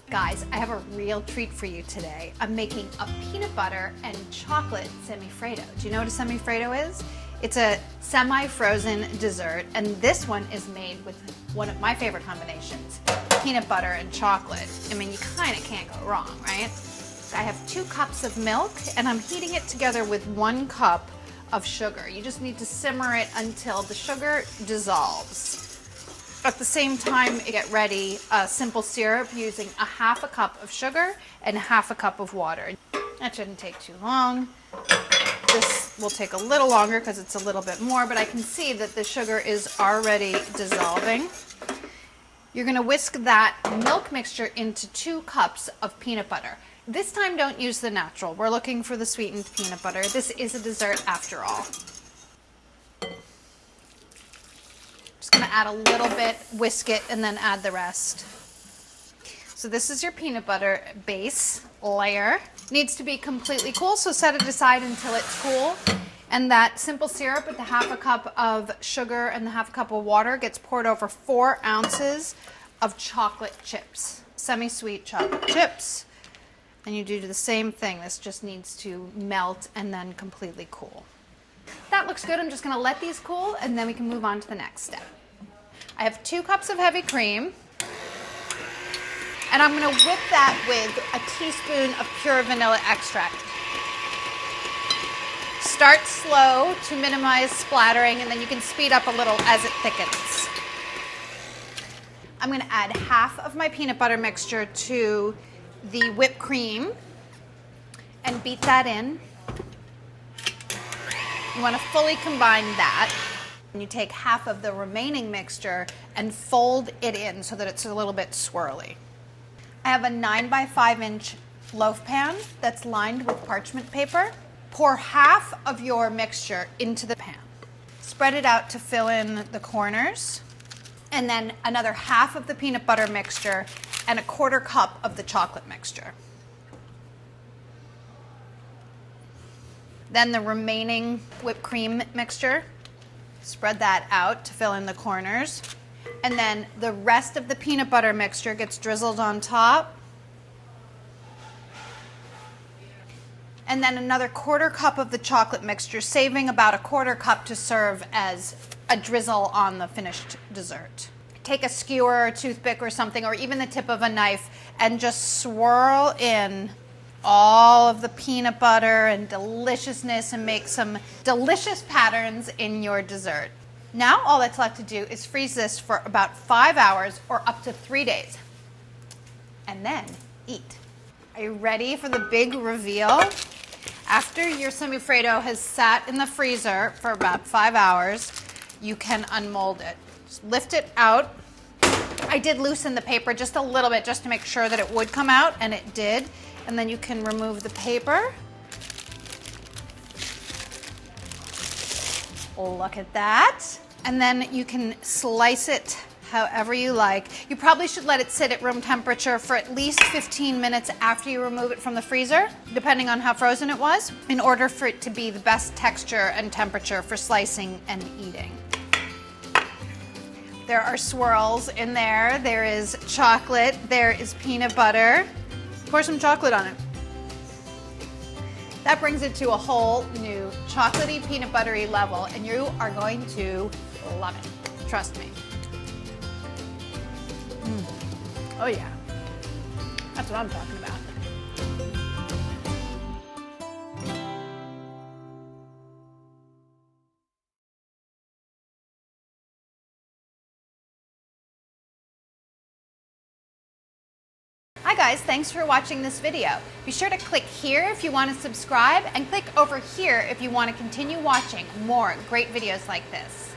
Guys, I have a real treat for you today. I'm making a peanut butter and chocolate semifreddo. Do you know what a semifreddo is? It's a semi-frozen dessert, and this one is made with one of my favorite combinations, peanut butter and chocolate. I mean, you kind of can't go wrong, right? I have 2 cups of milk, and I'm heating it together with 1 cup of sugar. You just need to simmer it until the sugar dissolves. At the same time, get ready a simple syrup using a 1/2 cup of sugar and 1/2 cup of water. That shouldn't take too long. This will take a little longer because it's a little bit more, but I can see that the sugar is already dissolving. You're going to whisk that milk mixture into 2 cups of peanut butter. This time, don't use the natural. We're looking for the sweetened peanut butter. This is a dessert after all. Just going to add a little bit, whisk it, and then add the rest. So this is your peanut butter base layer. Needs to be completely cool, so set it aside until it's cool. And that simple syrup with the 1/2 cup of sugar and the 1/2 cup of water gets poured over 4 ounces of chocolate chips, semi-sweet chocolate chips. And you do the same thing. This just needs to melt and then completely cool. That looks good. I'm just going to let these cool, and then we can move on to the next step. I have 2 cups of heavy cream, and I'm going to whip that with a teaspoon of pure vanilla extract. Start slow to minimize splattering, and then you can speed up a little as it thickens. I'm going to add 1/2 of my peanut butter mixture to the whipped cream and beat that in. You want to fully combine that. And you take 1/2 of the remaining mixture and fold it in so that it's a little bit swirly. I have a 9 by 5 inch loaf pan that's lined with parchment paper. Pour 1/2 of your mixture into the pan. Spread it out to fill in the corners. And then another 1/2 of the peanut butter mixture and a 1/4 cup of the chocolate mixture. Then the remaining whipped cream mixture. Spread that out to fill in the corners. And then the rest of the peanut butter mixture gets drizzled on top. And then another 1/4 cup of the chocolate mixture, saving about a 1/4 cup to serve as a drizzle on the finished dessert. Take a skewer or toothpick or something, or even the tip of a knife, and just swirl in all of the peanut butter and deliciousness and make some delicious patterns in your dessert. Now all that's left to do is freeze this for about 5 hours or up to 3 days, and then eat. Are you ready for the big reveal? After your semifreddo has sat in the freezer for about 5 hours, you can unmold it. Just lift it out. I did loosen the paper just a little bit just to make sure that it would come out, and it did. And then you can remove the paper. Look at that. And then you can slice it however you like. You probably should let it sit at room temperature for at least 15 minutes after you remove it from the freezer, depending on how frozen it was, in order for it to be the best texture and temperature for slicing and eating. There are swirls in there. There is chocolate. There is peanut butter. Pour some chocolate on it. That brings it to a whole new chocolatey, peanut buttery level, and you are going to love it. Trust me. Oh yeah. That's what I'm talking about. Hi guys, thanks for watching this video. Be sure to click here if you want to subscribe, and click over here if you want to continue watching more great videos like this.